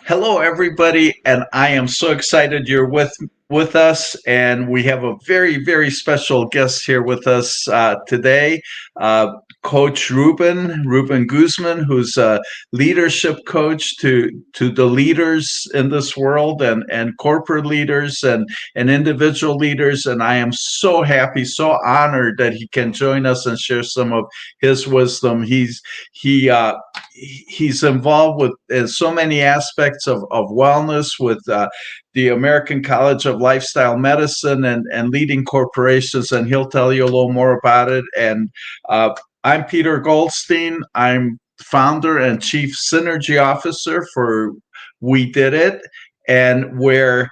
Hello, everybody, and I am so excited you're with us. And we have a very special guest here with us today, uh, Coach Ruben Guzman, who's a leadership coach to the leaders in this world and corporate leaders and individual leaders. And I am so happy, so honored that he can join us and share some of his wisdom. He he's involved with so many aspects of wellness with the American College of Lifestyle Medicine and leading corporations, and he'll tell you a little more about it. And uh, I'm Peter Goldstein. I'm founder and chief synergy officer for We Did It, and where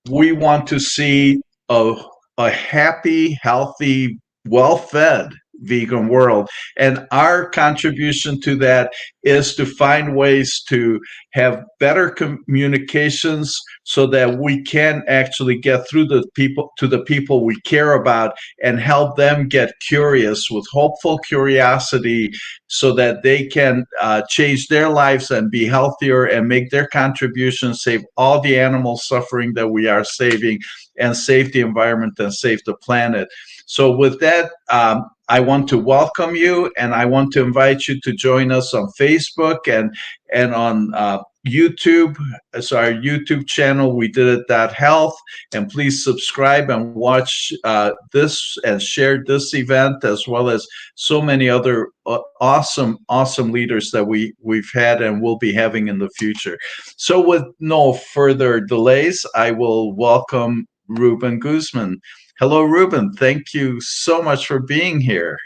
we want to see a, a happy, healthy, well-fed vegan world. And our contribution to that is to find ways to have better communications so that we can actually get through the people to the people we care about and help them get curious with hopeful curiosity so that they can change their lives and be healthier and make their contribution, save all the animal suffering that we are saving, and save the environment and save the planet. So with that, I want to welcome you, and I want to invite you to join us on Facebook and on YouTube. So our YouTube channel, We Did It Health, and please subscribe and watch this and share this event, as well as so many other awesome leaders that we've had and will be having in the future. So with no further delays, I will welcome Ruben Guzman. Hello, Ruben. Thank you so much for being here.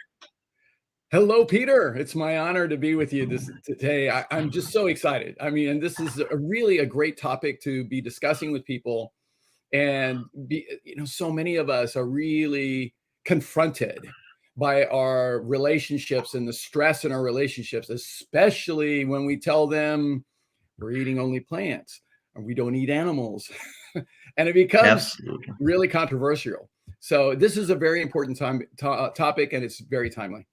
Hello, Peter. It's my honor to be with you today. I'm just so excited. I mean, and this is really a great topic to be discussing with people. And so many of us are really confronted by our relationships and the stress in our relationships, especially when we tell them we're eating only plants or we don't eat animals. And it becomes really controversial. So this is a very important topic, and it's very timely.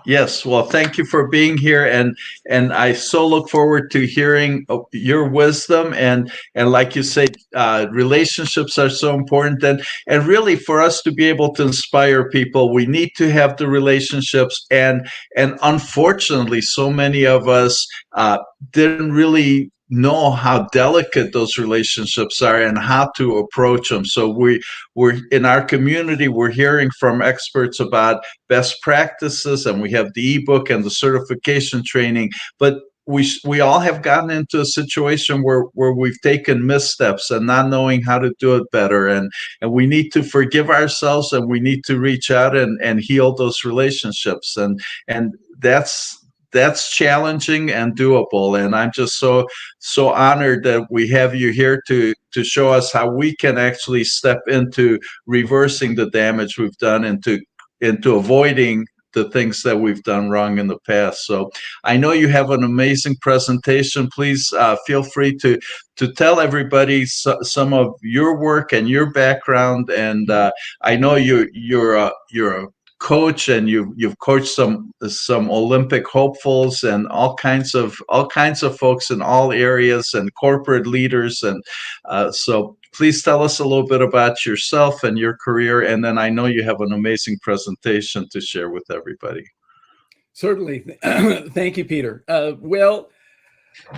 Yes, well, thank you for being here, and I so look forward to hearing your wisdom and like you say, relationships are so important, and really for us to be able to inspire people, we need to have the relationships, and unfortunately, so many of us didn't really know how delicate those relationships are and how to approach them. So we're in our community, we're hearing from experts about best practices, and we have the ebook and the certification training, but we all have gotten into a situation where we've taken missteps and not knowing how to do it better, and we need to forgive ourselves, and we need to reach out and heal those relationships, and that's challenging and doable. And I'm just so honored that we have you here to show us how we can actually step into reversing the damage we've done into avoiding the things that we've done wrong in the past. So I know you have an amazing presentation. Please feel free to tell everybody some of your work and your background. And I know you're a coach, and you've coached some Olympic hopefuls and all kinds of folks in all areas and corporate leaders, and so please tell us a little bit about yourself and your career, and then I know you have an amazing presentation to share with everybody. Certainly. Thank you, Peter. Well,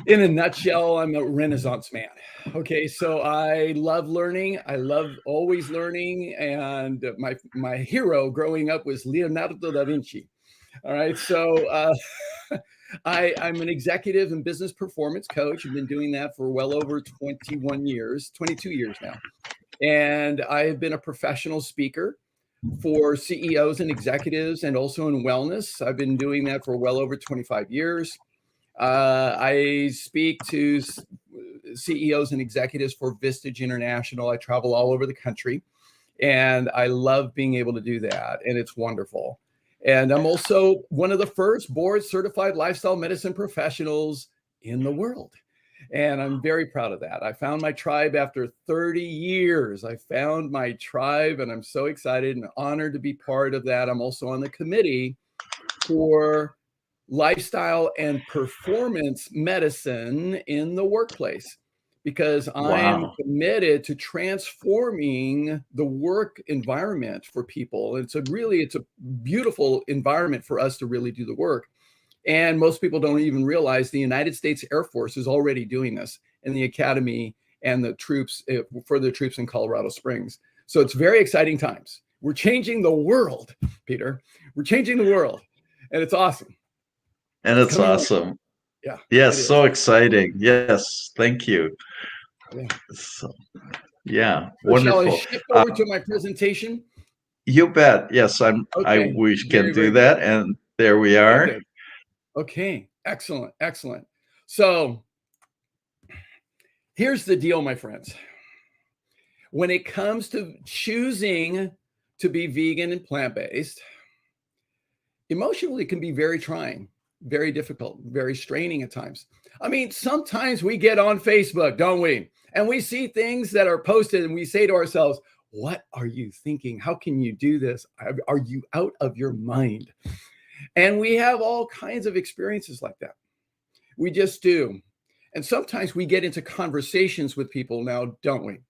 in a nutshell, I'm a Renaissance man. Okay, so I love learning. I love always learning. And my hero growing up was Leonardo da Vinci. All right, so I'm an executive and business performance coach. I've been doing that for well over 22 years now. And I have been a professional speaker for CEOs and executives, and also in wellness. I've been doing that for well over 25 years. I speak to CEOs and executives for Vistage International. I travel all over the country, and I love being able to do that, and it's wonderful. And I'm also one of the first board-certified lifestyle medicine professionals in the world, and I'm very proud of that. I found my tribe after 30 years. I found my tribe, and I'm so excited and honored to be part of that. I'm also on the committee for lifestyle and performance medicine in the workplace, because I'm Wow. committed to transforming the work environment for people. It's a beautiful environment for us to really do the work. And most people don't even realize the United States Air Force is already doing this in the academy and the troops for the troops in Colorado Springs. So it's very exciting times. We're changing the world, Peter. We're changing the world, and it's awesome. And It's it's coming along. awesome. Yeah, it Yes, is. so exciting. Yes, thank you. Yeah. So, yeah, So shall I wonderful. shift over to my presentation? You bet. Yes, I Okay, we can very, do very good. that, and there we Very are. good. Okay, excellent, excellent. So here's the deal, my friends. When it comes to choosing to be vegan and plant-based, emotionally it can be very trying, very difficult, very straining at times. I mean, sometimes we get on Facebook, don't we? And we see things that are posted and we say to ourselves, what are you thinking? How can you do this? Are you out of your mind? And we have all kinds of experiences like that. We just do. And sometimes we get into conversations with people now, don't we?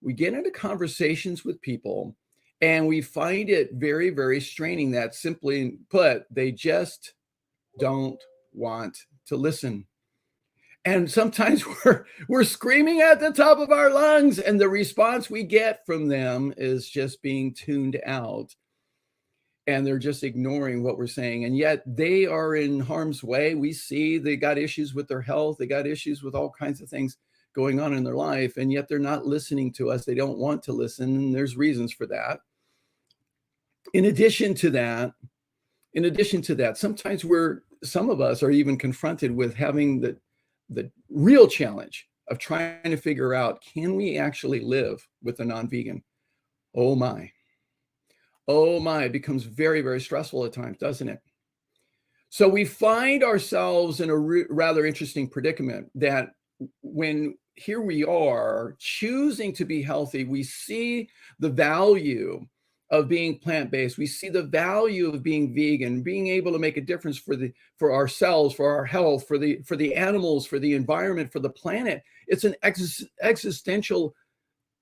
We get into conversations with people and we find it very, very straining that, simply put, they just don't want to listen. And sometimes we're screaming at the top of our lungs, and the response we get from them is just being tuned out, and they're just ignoring what we're saying. And yet they are in harm's way. We see they got issues with their health, they got issues with all kinds of things going on in their life, and yet they're not listening to us. They don't want to listen, and there's reasons for that. In addition to that, sometimes some of us are even confronted with having the real challenge of trying to figure out, can we actually live with a non-vegan? Oh my. Oh my, it becomes very, very stressful at times, doesn't it? So we find ourselves in a rather interesting predicament that when here we are choosing to be healthy, we see the value of being plant-based. We see the value of being vegan, being able to make a difference for ourselves, for our health, for the animals, for the environment, for the planet. It's an existential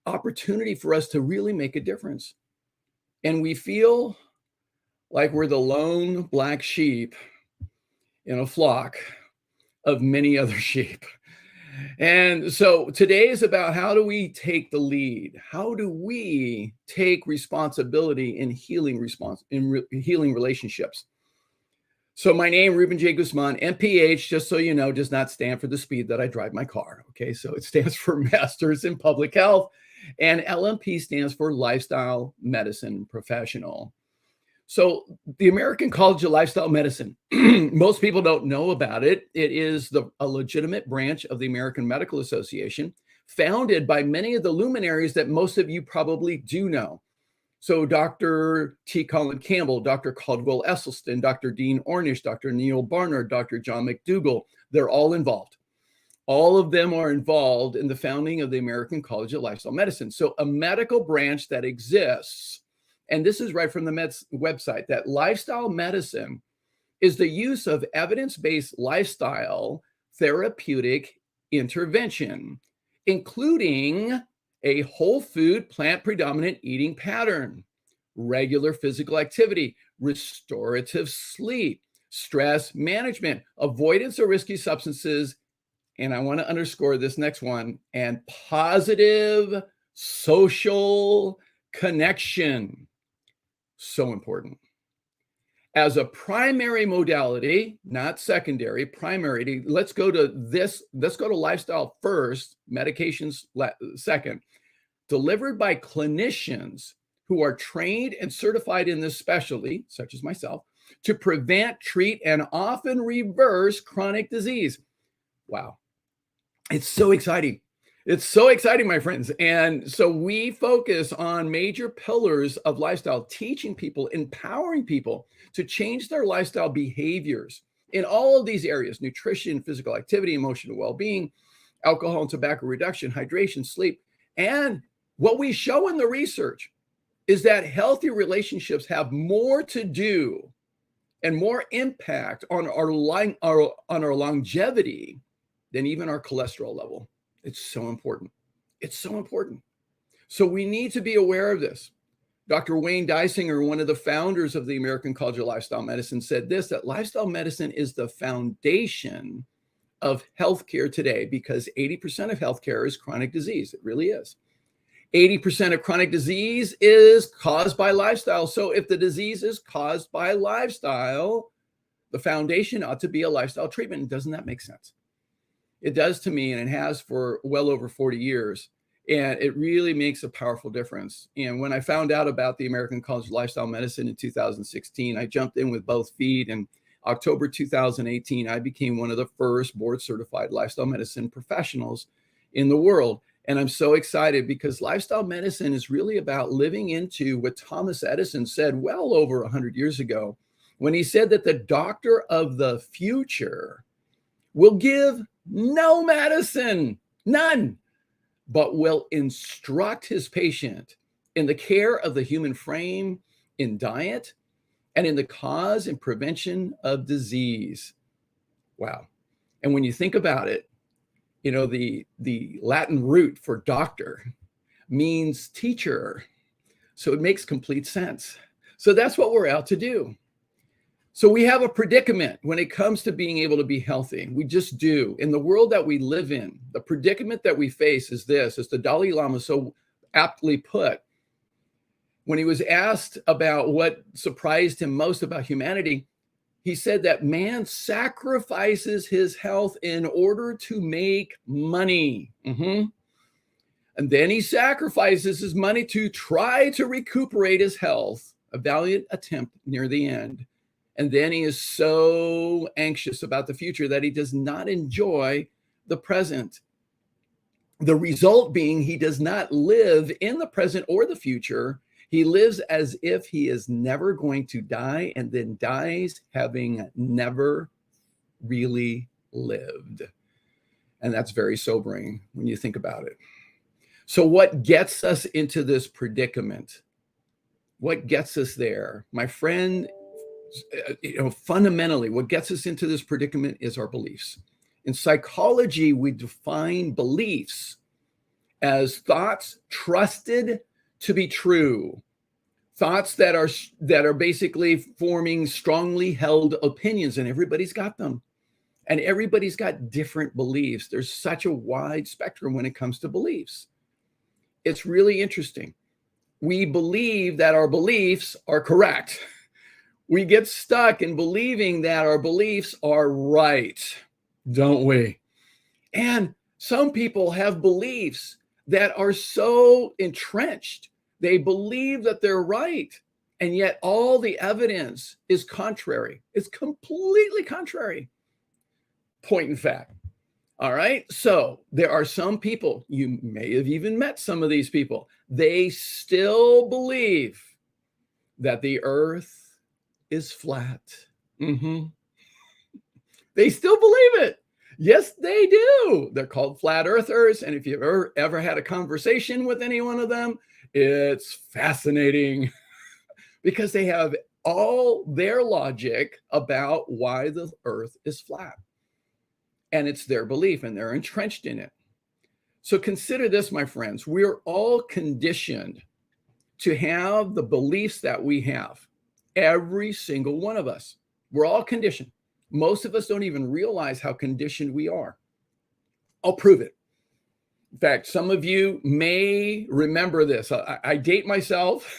opportunity for us to really make a difference. And we feel like we're the lone black sheep in a flock of many other sheep. And so today is about, how do we take the lead? How do we take responsibility in healing relationships? So my name, Ruben J Guzman, MPH, just so you know, does not stand for the speed that I drive my car. Okay, so it stands for Masters in Public Health, and LMP stands for Lifestyle Medicine Professional. So the American College of Lifestyle Medicine, most people don't know about it. It is a legitimate branch of the American Medical Association, founded by many of the luminaries that most of you probably do know. So Dr. T. Colin Campbell, Dr. Caldwell Esselstyn, Dr. Dean Ornish, Dr. Neil Barnard, Dr. John McDougall, they're all involved. All of them are involved in the founding of the American College of Lifestyle Medicine. So a medical branch that exists, and this is right from the Meds website, that lifestyle medicine is the use of evidence-based lifestyle therapeutic intervention, including a whole food, plant predominant eating pattern, regular physical activity, restorative sleep, stress management, avoidance of risky substances, and I want to underscore this next one, and positive social connection. So important. As a primary modality, not secondary, primary, let's go to lifestyle first, medications second, delivered by clinicians who are trained and certified in this specialty, such as myself, to prevent, treat, and often reverse chronic disease. Wow. It's so exciting. It's so exciting, my friends. And so we focus on major pillars of lifestyle, teaching people, empowering people to change their lifestyle behaviors in all of these areas: nutrition, physical activity, emotional well-being, alcohol and tobacco reduction, hydration, sleep. And what we show in the research is that healthy relationships have more to do and more impact on our longevity than even our cholesterol level. It's so important. It's so important. So we need to be aware of this. Dr. Wayne Dysinger, one of the founders of the American College of Lifestyle Medicine, said this, that lifestyle medicine is the foundation of healthcare today, because 80% of healthcare is chronic disease. It really is. 80% of chronic disease is caused by lifestyle. So if the disease is caused by lifestyle, the foundation ought to be a lifestyle treatment. Doesn't that make sense? It does to me, and it has for well over 40 years. And it really makes a powerful difference. And when I found out about the American College of Lifestyle Medicine in 2016, I jumped in with both feet. And October 2018, I became one of the first board certified lifestyle medicine professionals in the world. And I'm so excited because lifestyle medicine is really about living into what Thomas Edison said well over 100 years ago, when he said that the doctor of the future will give no medicine, none, but will instruct his patient in the care of the human frame, in diet, and in the cause and prevention of disease. Wow. And when you think about it, you know, the Latin root for doctor means teacher. So it makes complete sense. So that's what we're out to do. So we have a predicament when it comes to being able to be healthy. We just do. In the world that we live in, the predicament that we face is this, as the Dalai Lama so aptly put, when he was asked about what surprised him most about humanity, he said that man sacrifices his health in order to make money. And then he sacrifices his money to try to recuperate his health, a valiant attempt near the end. And then he is so anxious about the future that he does not enjoy the present. The result being he does not live in the present or the future. He lives as if he is never going to die, and then dies having never really lived. And that's very sobering when you think about it. So what gets us into this predicament? What gets us there? My friend, fundamentally, what gets us into this predicament is our beliefs. In psychology, we define beliefs as thoughts trusted to be true, thoughts that are basically forming strongly held opinions, and everybody's got them. And everybody's got different beliefs. There's such a wide spectrum when it comes to beliefs. It's really interesting. We believe that our beliefs are correct. We get stuck in believing that our beliefs are right, don't we? And some people have beliefs that are so entrenched. They believe that they're right, and yet all the evidence is contrary. It's completely contrary. Point in fact. All right. So there are some people, you may have even met some of these people. They still believe that the earth is flat. They still believe it. Yes, they do. They're called flat earthers. And if you've ever had a conversation with any one of them, it's fascinating because they have all their logic about why the earth is flat. And it's their belief, and they're entrenched in it. So consider this, my friends. We're all conditioned to have the beliefs that we have. Every single one of us. We're all conditioned. Most of us don't even realize how conditioned we are. I'll prove it. In fact, some of you may remember this. I date myself.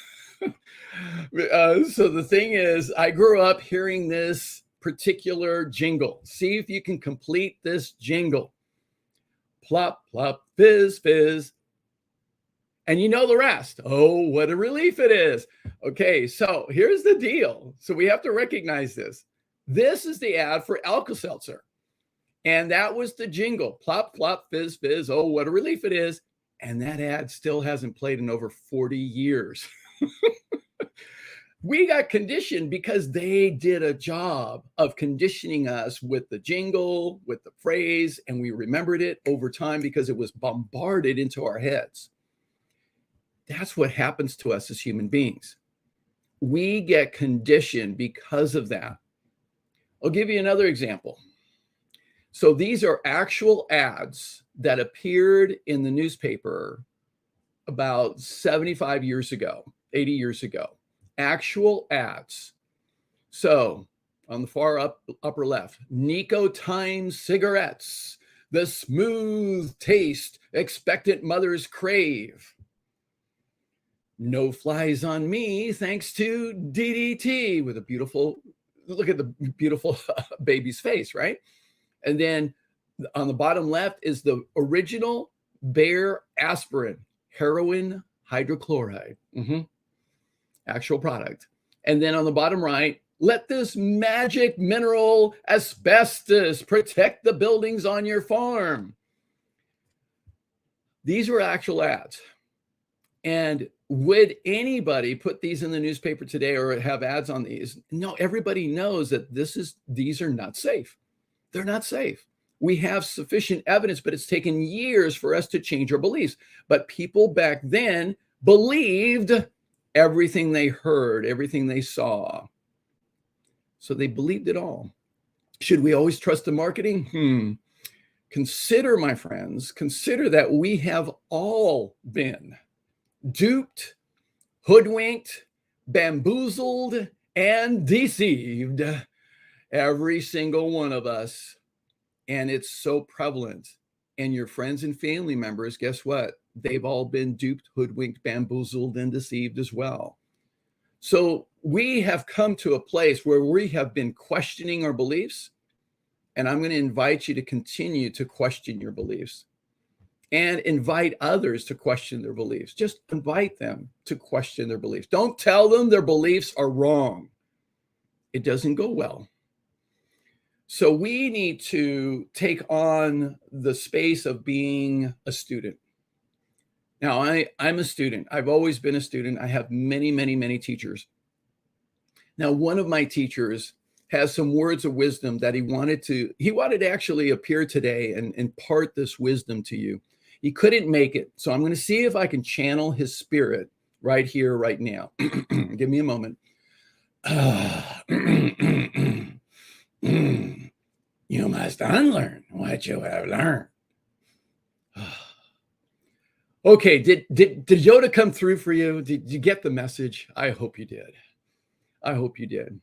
So the thing is, I grew up hearing this particular jingle. See if you can complete this jingle. Plop, plop, fizz, fizz. And you know the rest. Oh, what a relief it is. Okay, so here's the deal. So we have to recognize this. This is the ad for Alka-Seltzer. And that was the jingle. Plop, plop, fizz, fizz. Oh, what a relief it is. And that ad still hasn't played in over 40 years. We got conditioned because they did a job of conditioning us with the jingle, with the phrase, and we remembered it over time because it was bombarded into our heads. That's what happens to us as human beings. We get conditioned because of that. I'll give you another example. So these are actual ads that appeared in the newspaper about 75 years ago, 80 years ago. Actual ads. So on the far upper left, Nicotine cigarettes, the smooth taste expectant mothers crave. No flies on me thanks to DDT, with a beautiful, look at the beautiful baby's face, right? And then on the bottom left is the original Bayer aspirin, heroin hydrochloride, actual product. And then on the bottom right, let this magic mineral asbestos protect the buildings on your farm. These were actual ads. And would anybody put these in the newspaper today or have ads on these? No, everybody knows that these are not safe. They're not safe. We have sufficient evidence, but it's taken years for us to change our beliefs. But people back then believed everything they heard, everything they saw. So they believed it all. Should we always trust the marketing? Consider, my friends, consider that we have all been duped, hoodwinked, bamboozled, and deceived. Every single one of us. And it's so prevalent. And your friends and family members, guess what? They've all been duped, hoodwinked, bamboozled, and deceived as well. So we have come to a place where we have been questioning our beliefs. And I'm going to invite you to continue to question your beliefs and invite others to question their beliefs. Just invite them to question their beliefs. Don't tell them their beliefs are wrong. It doesn't go well. So we need to take on the space of being a student. Now, I'm a student. I've always been a student. I have many, many, many teachers. Now, one of my teachers has some words of wisdom that he wanted to actually appear today and impart this wisdom to you. He couldn't make it. So I'm going to see if I can channel his spirit right here, right now. Give me a moment. You must unlearn what you have learned. Okay, did Yoda come through for you? Did you get the message? I hope you did. I hope you did.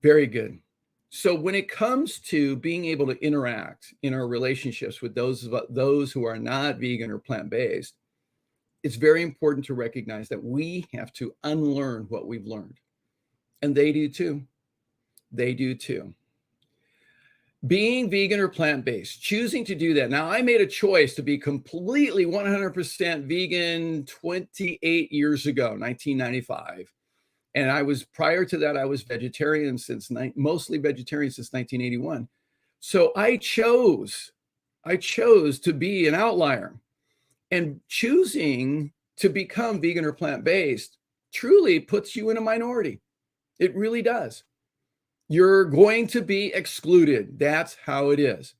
Very good. So when it comes to being able to interact in our relationships with those who are not vegan or plant-based, it's very important to recognize that we have to unlearn what we've learned. And they do too. They do too. Being vegan or plant-based, choosing to do that. Now, I made a choice to be completely 100% vegan 28 years ago, 1995. And prior to that, I was vegetarian mostly vegetarian since 1981. So I chose to be an outlier. And choosing to become vegan or plant-based truly puts you in a minority. It really does. You're going to be excluded. That's how it is.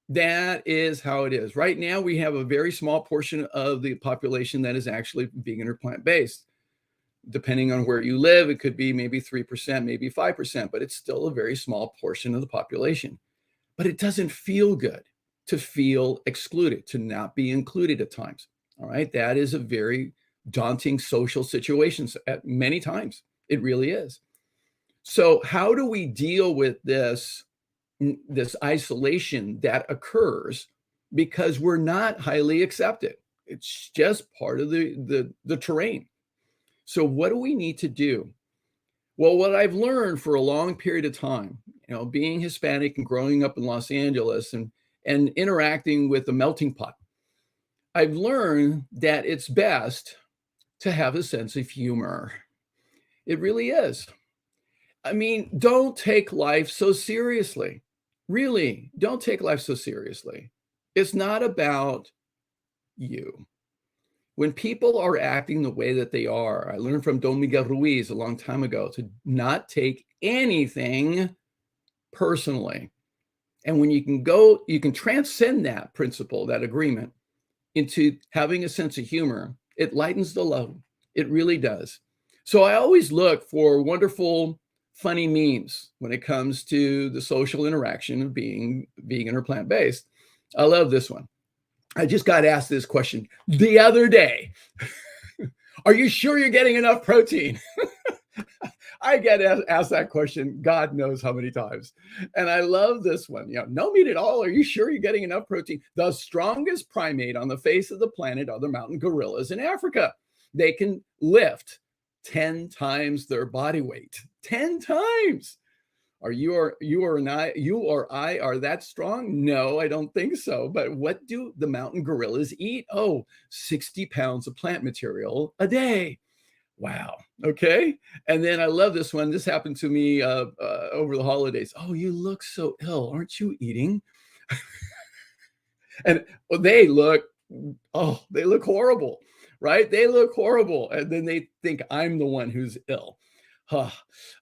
That is how it is. Right now, we have a very small portion of the population that is actually vegan or plant-based. Depending on where you live, it could be maybe 3%, maybe 5%, but it's still a very small portion of the population. But it doesn't feel good to feel excluded, to not be included at times. All right. That is a very daunting social situation at many times. It really is. So how do we deal with this isolation that occurs because we're not highly accepted? It's just part of the terrain. So what do we need to do? Well, what I've learned for a long period of time, being Hispanic and growing up in Los Angeles and interacting with the melting pot, I've learned that it's best to have a sense of humor. It really is. I mean, don't take life so seriously. Really, don't take life so seriously. It's not about you. When people are acting the way that they are, I learned from Don Miguel Ruiz a long time ago to not take anything personally. And when you can transcend that principle, that agreement, into having a sense of humor, it lightens the load. It really does. So I always look for wonderful funny memes when it comes to the social interaction of being vegan or plant-based. I love this one. I just got asked this question the other day. Are you sure you're getting enough protein? I get asked that question, God knows how many times. And I love this one. No meat at all. Are you sure you're getting enough protein? The strongest primate on the face of the planet are the mountain gorillas in Africa. They can lift 10 times their body weight. 10 times. Are you or I are that strong? No, I don't think so. But what do the mountain gorillas eat? 60 pounds of plant material a day. Wow. Okay. And then I love this one. This happened to me over the holidays. Oh, you look so ill. Aren't you eating? And they look horrible, right? They look horrible. And then they think I'm the one who's ill.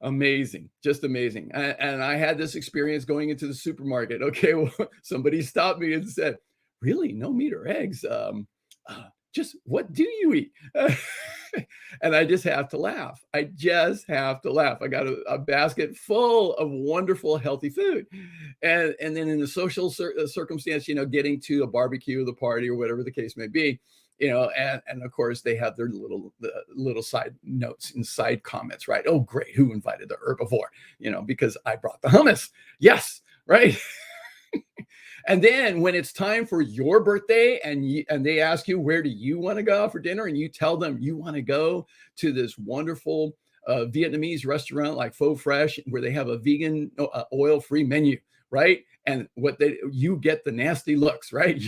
Amazing. Just amazing. And I had this experience going into the supermarket. Okay. Well, somebody stopped me and said, really? No meat or eggs? Just what do you eat? And I just have to laugh. I got a basket full of wonderful, healthy food. And then in the social circumstance, getting to a barbecue, the party, or whatever the case may be, and of course they have their little side notes and side comments, right? Oh, great. Who invited the herbivore? Because I brought the hummus. Yes. Right. And then when it's time for your birthday and they ask you, where do you want to go for dinner? And you tell them you want to go to this wonderful Vietnamese restaurant like Pho Fresh, where they have a vegan oil-free menu, right? And you get the nasty looks, right?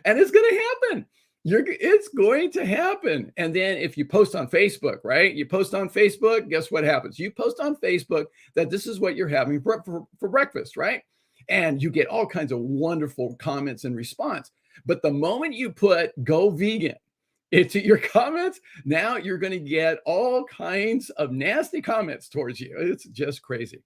And it's going to happen. It's going to happen. And then if you post on Facebook, right? You post on Facebook, guess what happens? You post on Facebook that this is what you're having for breakfast, right? And you get all kinds of wonderful comments and response. But the moment you put "go vegan" into your comments, now you're going to get all kinds of nasty comments towards you. It's just crazy.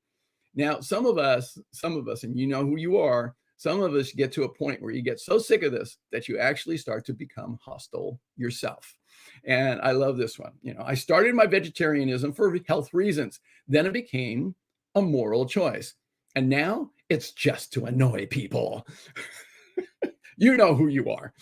Now, some of us, and you know who you are, some of us get to a point where you get so sick of this that you actually start to become hostile yourself. And I love this one. I started my vegetarianism for health reasons. Then it became a moral choice. And now it's just to annoy people. You know who you are.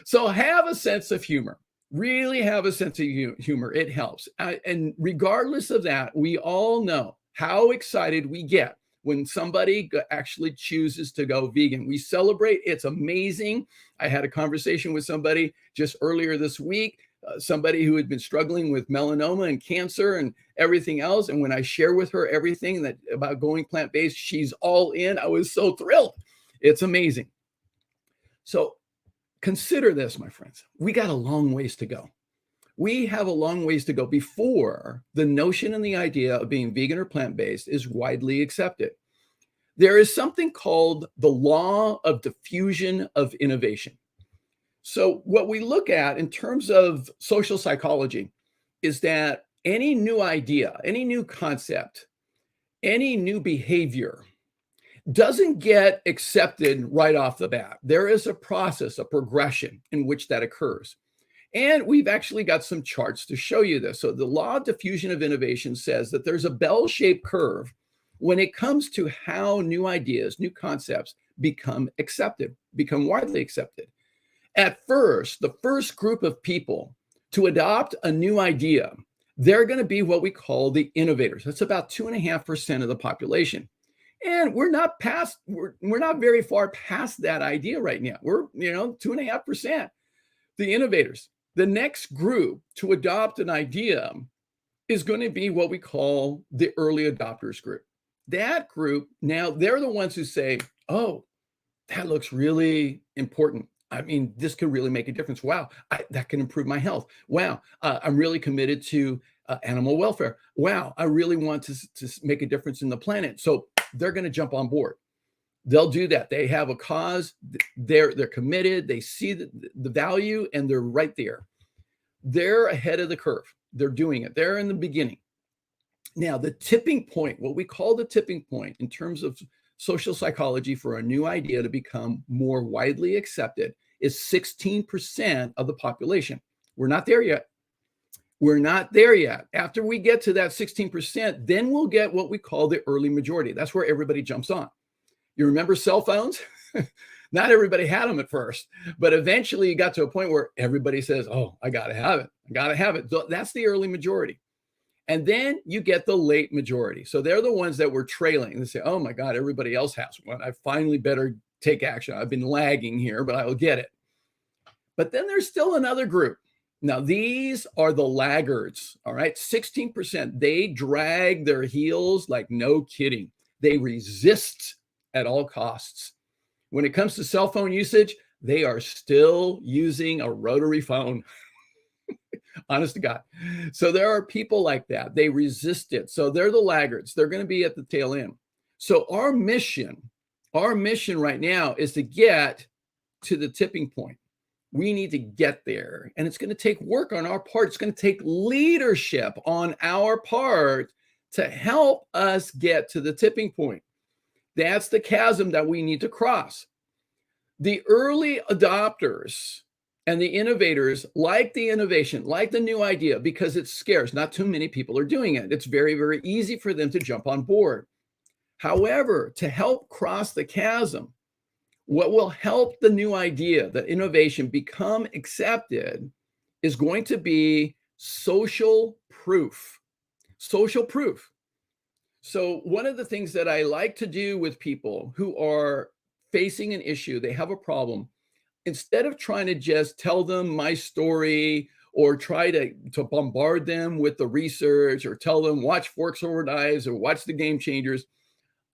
So have a sense of humor. Really have a sense of humor. It helps. And regardless of that, we all know how excited we get when somebody actually chooses to go vegan. We celebrate. It's amazing. I had a conversation with somebody just earlier this week, somebody who had been struggling with melanoma and cancer and everything else. And when I share with her everything about going plant-based, she's all in. I was so thrilled. It's amazing. So consider this, my friends. We got a long ways to go. We have a long ways to go before the notion and the idea of being vegan or plant-based is widely accepted. There is something called the law of diffusion of innovation. So what we look at in terms of social psychology is that any new idea, any new concept, any new behavior doesn't get accepted right off the bat. There is a process, a progression in which that occurs. And we've actually got some charts to show you this. So the law of diffusion of innovation says that there's a bell-shaped curve when it comes to how new ideas, new concepts become widely accepted. At first, the first group of people to adopt a new idea, they're going to be what we call the innovators. That's about 2.5% of the population. And we're not very far past that idea right now. We're, 2.5%. The innovators. The next group to adopt an idea is going to be what we call the early adopters group. That group, now they're the ones who say, oh, that looks really important. I mean, this could really make a difference. Wow, that can improve my health. Wow, I'm really committed to animal welfare. Wow, I really want to make a difference in the planet. So they're going to jump on board. They'll do that. They have a cause. They're committed. They see the value, and they're right there. They're ahead of the curve. They're doing it. They're in the beginning. Now, the tipping point, what we call the tipping point in terms of social psychology for a new idea to become more widely accepted, is 16% of the population. We're not there yet. We're not there yet. After we get to that 16%, then we'll get what we call the early majority. That's where everybody jumps on. You remember cell phones? Not everybody had them at first, but eventually you got to a point where everybody says, oh, I got to have it. I got to have it. So that's the early majority. And then you get the late majority. So they're the ones that were trailing. They say, oh my God, everybody else has one. I finally better take action. I've been lagging here, but I'll get it. But then there's still another group. Now, these are the laggards, all right? 16%. They drag their heels like no kidding. They resist at all costs. When it comes to cell phone usage, they are still using a rotary phone. Honest to God. So there are people like that. They resist it. So they're the laggards. They're going to be at the tail end. So our mission right now is to get to the tipping point. We need to get there. And it's going to take work on our part. It's going to take leadership on our part to help us get to the tipping point. That's the chasm that we need to cross. The early adopters and the innovators like the innovation, like the new idea, because it's scarce. Not too many people are doing it. It's very, very easy for them to jump on board. However, to help cross the chasm, what will help the new idea, the innovation become accepted is going to be social proof. Social proof. So one of the things that I like to do with people who are facing an issue, they have a problem, instead of trying to just tell them my story or try to bombard them with the research or tell them watch Forks Over Knives or watch The Game Changers,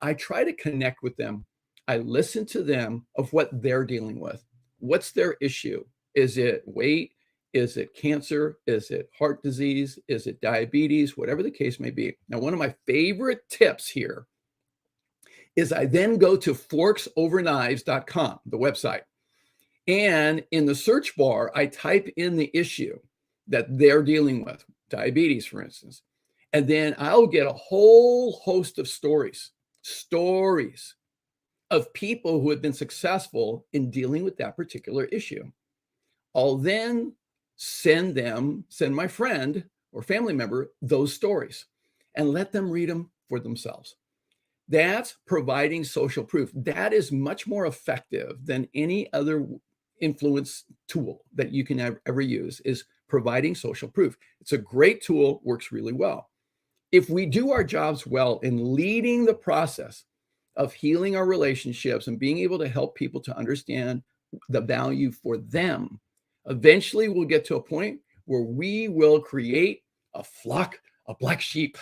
I try to connect with them. I listen to them of what they're dealing with. What's their issue? Is it weight? Is it cancer? Is it heart disease? Is it diabetes? Whatever the case may be. Now, one of my favorite tips here is I then go to forksoverknives.com, the website. And in the search bar, I type in the issue that they're dealing with, diabetes, for instance. And then I'll get a whole host of stories of people who have been successful in dealing with that particular issue. I'll then send my friend or family member those stories and let them read them for themselves. That's providing social proof. That is much more effective than any other influence tool that you can ever use, is providing social proof. It's a great tool, works really well. If we do our jobs well in leading the process of healing our relationships and being able to help people to understand the value for them, eventually we'll get to a point where we will create a flock of black sheep.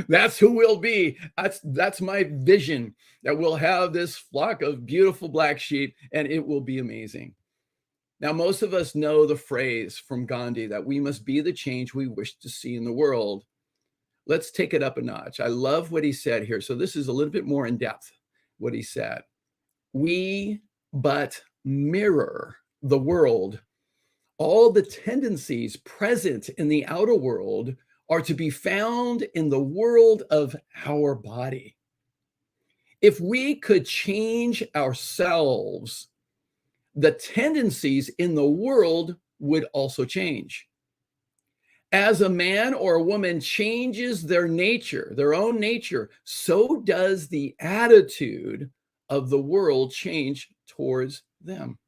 That's who we'll be. That's my vision, that we'll have this flock of beautiful black sheep, and it will be amazing. Now, most of us know the phrase from Gandhi that we must be the change we wish to see in the world. Let's take it up a notch. I love what he said here. So this is a little bit more in depth, what he said. We but mirror the world. All the tendencies present in the outer world are to be found in the world of our body. If we could change ourselves, the tendencies in the world would also change. As a man or a woman changes their nature, their own nature, so does the attitude of the world change towards them.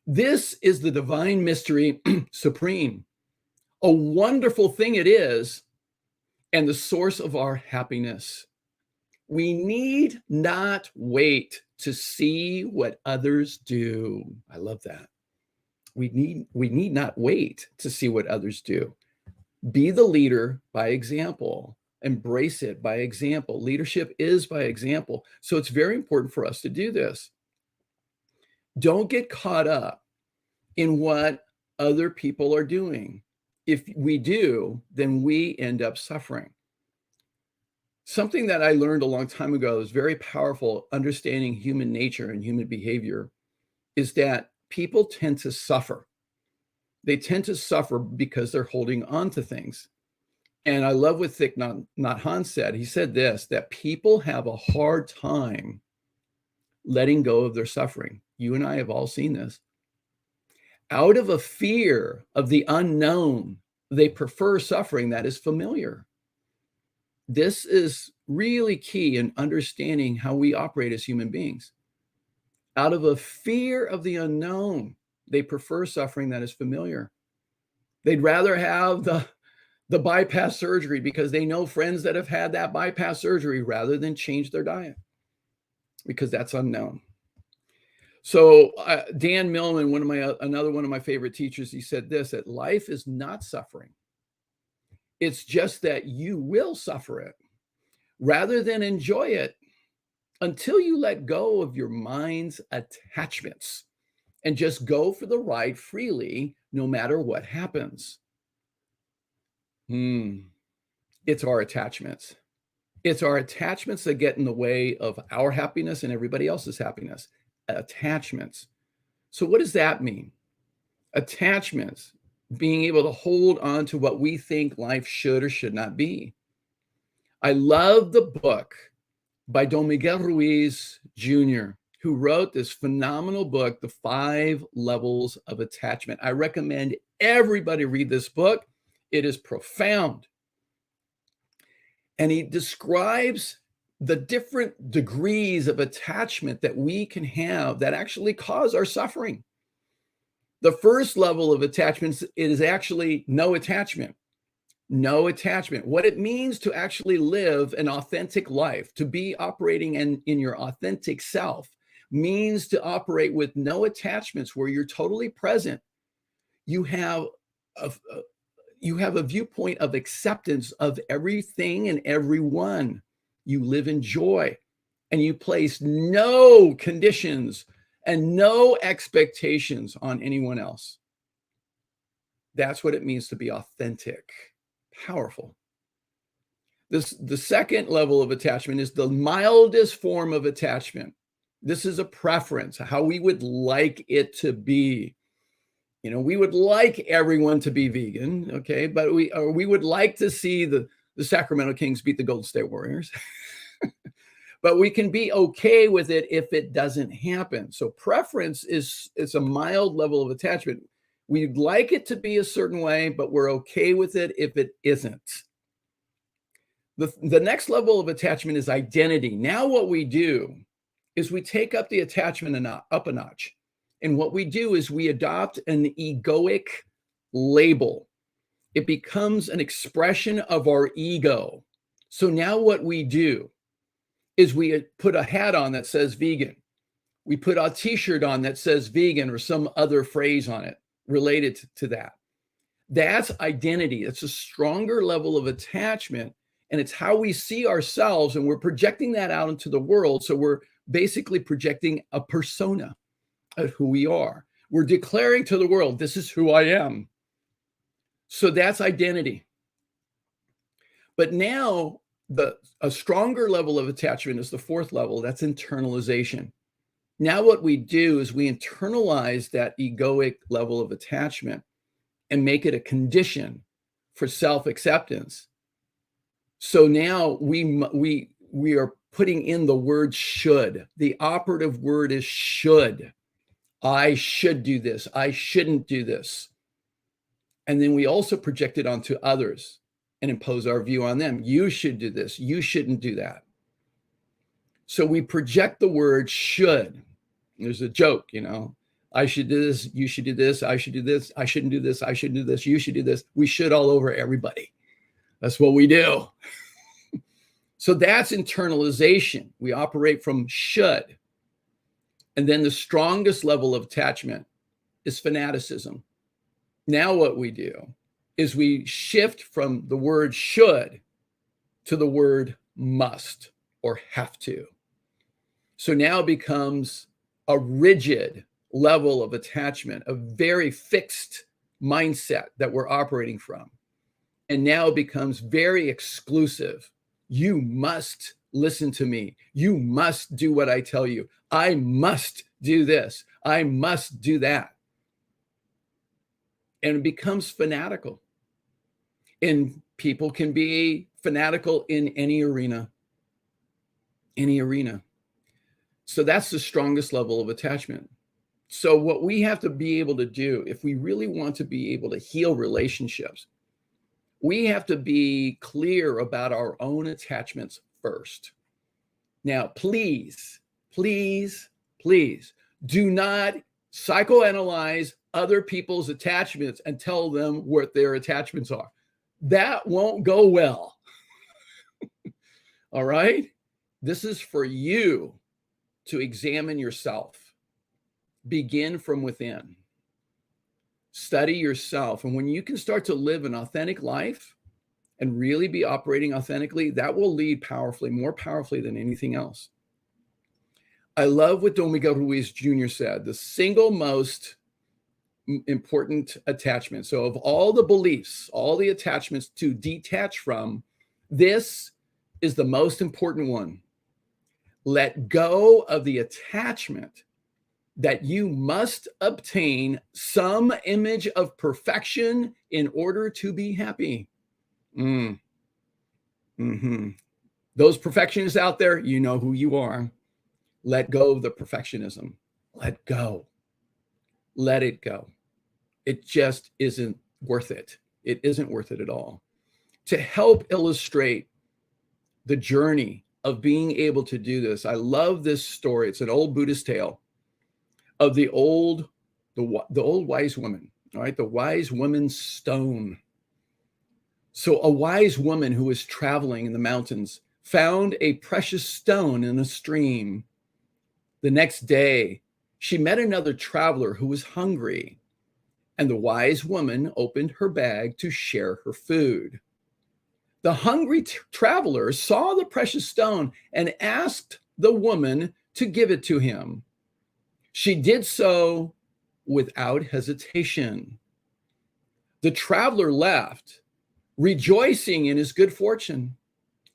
This is the divine mystery supreme. A wonderful thing it is, and the source of our happiness. We need not wait to see what others do. I love that. We need not wait to see what others do. Be the leader by example. Embrace it by example. Leadership is by example. So it's very important for us to do this. Don't get caught up in what other people are doing. If we do, then we end up suffering. Something that I learned a long time ago is very powerful, understanding human nature and human behavior, is that people tend to suffer. They tend to suffer because they're holding on to things. And I love what Thich Nhat Hanh said. He said this, that people have a hard time letting go of their suffering. You and I have all seen this. Out of a fear of the unknown, they prefer suffering that is familiar. This is really key in understanding how we operate as human beings. Out of a fear of the unknown, they prefer suffering that is familiar. They'd rather have the bypass surgery because they know friends that have had that bypass surgery rather than change their diet because that's unknown. So Dan Millman, another one of my favorite teachers, he said this, that life is not suffering. It's just that you will suffer it rather than enjoy it until you let go of your mind's attachments and just go for the ride freely, no matter what happens. It's our attachments. It's our attachments that get in the way of our happiness and everybody else's happiness. Attachments. So what does that mean? Attachments, being able to hold on to what we think life should or should not be. I love the book by Don Miguel Ruiz Jr., who wrote this phenomenal book, The 5 Levels of Attachment. I recommend everybody read this book. It is profound. And he describes the different degrees of attachment that we can have that actually cause our suffering. The first level of attachments is actually no attachment. No attachment. What it means to actually live an authentic life, to be operating in your authentic self, means to operate with no attachments, where you're totally present. You have a viewpoint of acceptance of everything and everyone. You live in joy, and you place no conditions and no expectations on anyone else. That's what it means to be authentic. Powerful. The second level of attachment is the mildest form of attachment. This is a preference, how we would like it to be. You know, we would like everyone to be vegan, okay, but we would like to see the Sacramento Kings beat the Golden State Warriors. But we can be okay with it if it doesn't happen. So preference is a mild level of attachment. We'd like it to be a certain way, but we're okay with it if it isn't. The next level of attachment is identity. Now what we do is we take up the attachment up a notch. And what we do is we adopt an egoic label. It becomes an expression of our ego. So now what we do is we put a hat on that says vegan. We put a t-shirt on that says vegan or some other phrase on it related to that. That's identity. It's a stronger level of attachment, and it's how we see ourselves, and we're projecting that out into the world. So we're basically projecting a persona of who we are. We're declaring to the world, this is who I am. So that's identity. But now a stronger level of attachment is the fourth level. That's internalization. Now what we do is we internalize that egoic level of attachment and make it a condition for self-acceptance. So now we are putting in the word should. The operative word is should. I should do this. I shouldn't do this. And then we also project it onto others and impose our view on them. You should do this. You shouldn't do that. So we project the word should. There's a joke, you know, I should do this. You should do this. I should do this. I shouldn't do this. I shouldn't do this. You should do this. We should all over everybody. That's what we do. So that's internalization. We operate from should. And then the strongest level of attachment is fanaticism. Now what we do is we shift from the word should to the word must or have to. So now it becomes a rigid level of attachment, a very fixed mindset that we're operating from. And now it becomes very exclusive. You must listen to me. You must do what I tell you. I must do this. I must do that. And it becomes fanatical. And people can be fanatical in any arena. Any arena. So that's the strongest level of attachment. So what we have to be able to do, if we really want to be able to heal relationships, we have to be clear about our own attachments first. Now, please, please, please do not psychoanalyze other people's attachments and tell them what their attachments are. That won't go well. All right? This is for you to examine yourself. Begin from within. Study yourself. And when you can start to live an authentic life and really be operating authentically, that will lead powerfully, more powerfully than anything else. I love what Don Miguel Ruiz Jr. said, the single most important attachment. So of all the beliefs, all the attachments to detach from, this is the most important one. Let go of the attachment that you must obtain some image of perfection in order to be happy. Those perfectionists out there, you know who you are. Let go of the perfectionism. Let go. Let it go. It just isn't worth it. It isn't worth it at all. To help illustrate the journey of being able to do this, I love this story. It's an old Buddhist tale of the old wise woman, all right? The wise woman's stone. So a wise woman who was traveling in the mountains found a precious stone in a stream. The next day, she met another traveler who was hungry, and the wise woman opened her bag to share her food. The hungry traveler saw the precious stone and asked the woman to give it to him. She did so without hesitation. The traveler left, rejoicing in his good fortune.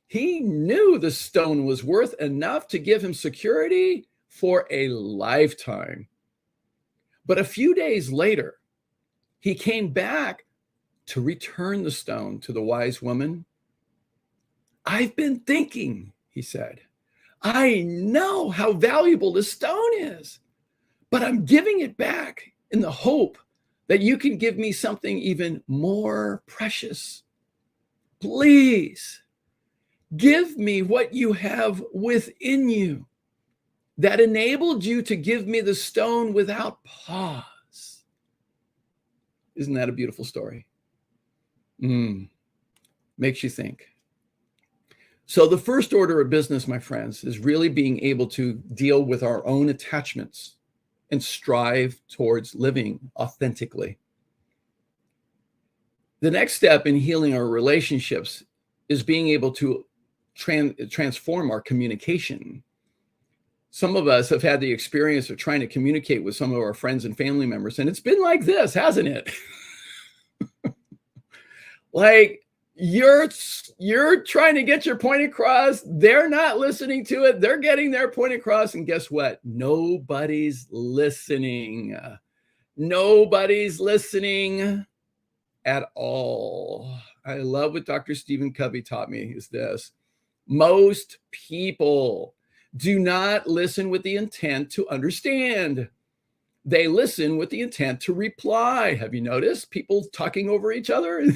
He knew the stone was worth enough to give him security for a lifetime. But a few days later, he came back to return the stone to the wise woman. I've been thinking, he said. I know how valuable this stone is, but I'm giving it back in the hope that you can give me something even more precious. Please give me what you have within you that enabled you to give me the stone without pause. Isn't that a beautiful story? Makes you think. So the first order of business, my friends, is really being able to deal with our own attachments and strive towards living authentically. The next step in healing our relationships is being able to transform our communication. Some of us have had the experience of trying to communicate with some of our friends and family members, and it's been like this, hasn't it? Like you're trying to get your point across, they're not listening to it, they're getting their point across, and guess what? Nobody's listening. Nobody's listening at all. I love what Dr. Stephen Covey taught me is this. Most people do not listen with the intent to understand. They listen with the intent to reply. Have you noticed people talking over each other?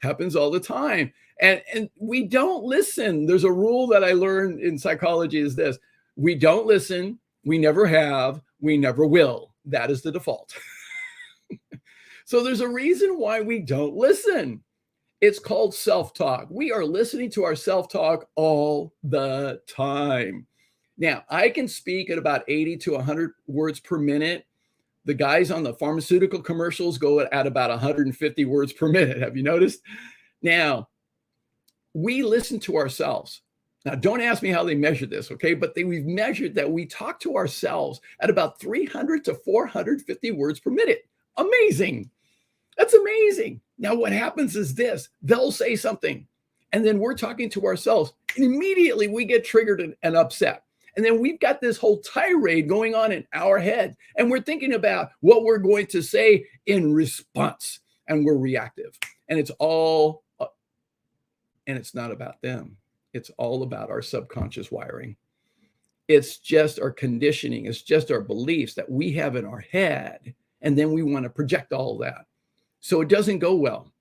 Happens all the time. And we don't listen. There's a rule that I learned in psychology is this. We don't listen. We never have. We never will. That is the default. So there's a reason why we don't listen. It's called self-talk. We are listening to our self-talk all the time. Now, I can speak at about 80 to 100 words per minute. The guys on the pharmaceutical commercials go at about 150 words per minute. Have you noticed? Now, we listen to ourselves. Now, don't ask me how they measure this, okay? But we've measured that we talk to ourselves at about 300 to 450 words per minute. Amazing. That's amazing. Now, what happens is this. They'll say something, and then we're talking to ourselves, and immediately we get triggered and upset. And then we've got this whole tirade going on in our head, and we're thinking about what we're going to say in response, and we're reactive. And it's not about them. It's all about our subconscious wiring. It's just our conditioning. It's just our beliefs that we have in our head. And then we want to project all of that. So it doesn't go well.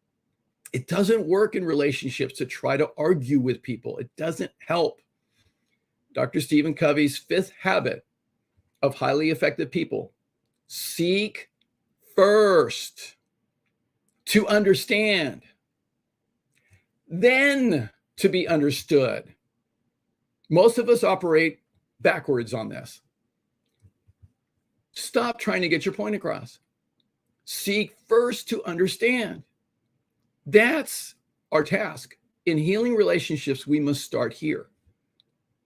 It doesn't work in relationships to try to argue with people. It doesn't help. Dr. Stephen Covey's fifth habit of highly effective people: seek first to understand, then to be understood. Most of us operate backwards on this. Stop trying to get your point across. Seek first to understand. That's our task. In healing relationships, we must start here,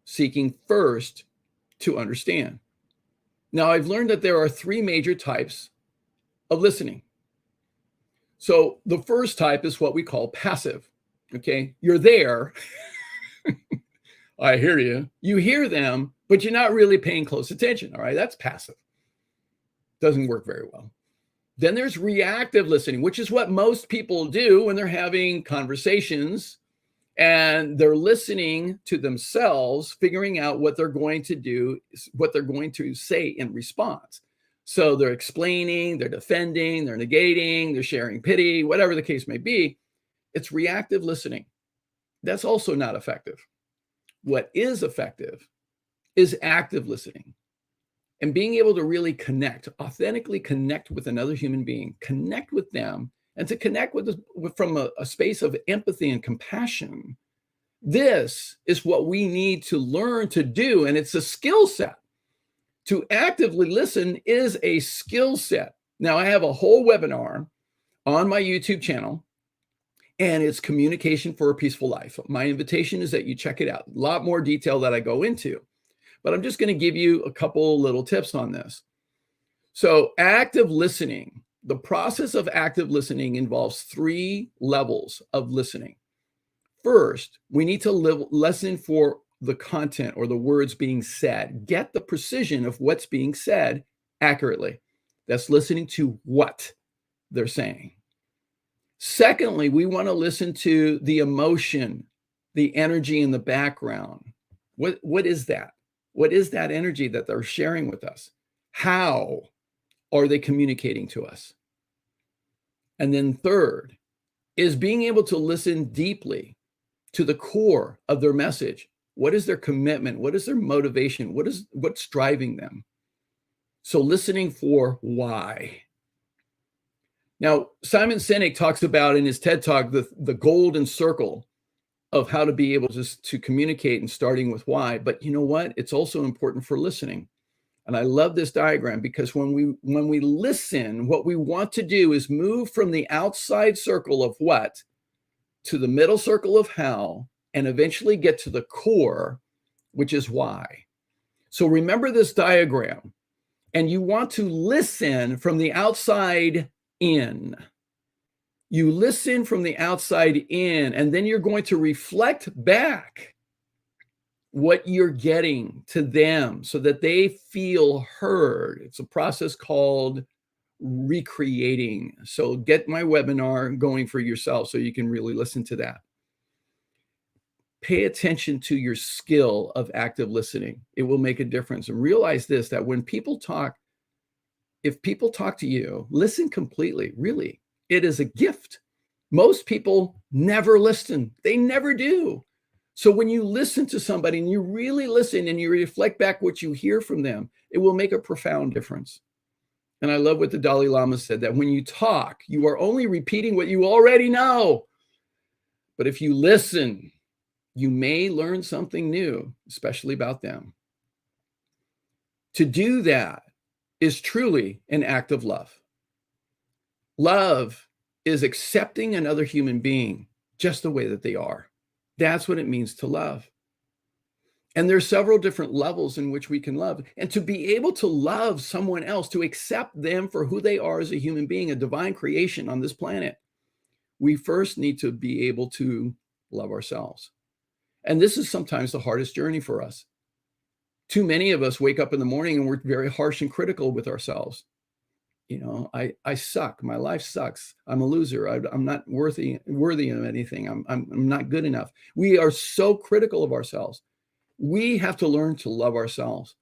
seeking first to understand. Now, I've learned that there are three major types of listening. So the first type is what we call passive. Okay, you're there. I hear you. You hear them, but you're not really paying close attention. All right, that's passive. Doesn't work very well. Then there's reactive listening, which is what most people do when they're having conversations and they're listening to themselves, figuring out what they're going to do, what they're going to say in response. So they're explaining, they're defending, they're negating, they're sharing pity, whatever the case may be. It's reactive listening. That's also not effective. What is effective is active listening and being able to really connect, authentically connect with another human being, connect with them, and to connect from a space of empathy and compassion. This is what we need to learn to do, and it's a skill set. To actively listen is a skill set. Now, I have a whole webinar on my YouTube channel, and it's Communication for a Peaceful Life. My invitation is that you check it out. A lot more detail that I go into, but I'm just going to give you a couple little tips on this. So active listening, the process of active listening involves three levels of listening. First, we need to listen for the content or the words being said. Get the precision of what's being said accurately. That's listening to what they're saying. Secondly, we want to listen to the emotion, the energy in the background. What is that? What is that energy that they're sharing with us? How are they communicating to us? And then third is being able to listen deeply to the core of their message. What is their commitment? What is their motivation? What's driving them? So listening for why. Now, Simon Sinek talks about in his TED Talk the golden circle of how to be able to communicate, and starting with why. But you know what? It's also important for listening. And I love this diagram because when we listen, what we want to do is move from the outside circle of what to the middle circle of how, and eventually get to the core, which is why. So remember this diagram, and you want to listen from the outside in. You listen from the outside in, and then you're going to reflect back what you're getting to them so that they feel heard. It's a process called recreating. So get my webinar going for yourself so you can really listen to that. Pay attention to your skill of active listening. It will make a difference. And realize this, that when people talk, if people talk to you, listen completely, really. It is a gift. Most people never listen. They never do. So when you listen to somebody and you really listen and you reflect back what you hear from them, it will make a profound difference. And I love what the Dalai Lama said, that when you talk, you are only repeating what you already know. But if you listen, you may learn something new, especially about them. To do that is truly an act of love. Love is accepting another human being just the way that they are. That's what it means to love. And there's several different levels in which we can love. And to be able to love someone else, to accept them for who they are as a human being, a divine creation on this planet, we first need to be able to love ourselves. And this is sometimes the hardest journey for us. Too many of us wake up in the morning and we're very harsh and critical with ourselves. You know, I suck. My life sucks. I'm a loser. I'm not worthy of anything. I'm not good enough. We are so critical of ourselves. We have to learn to love ourselves.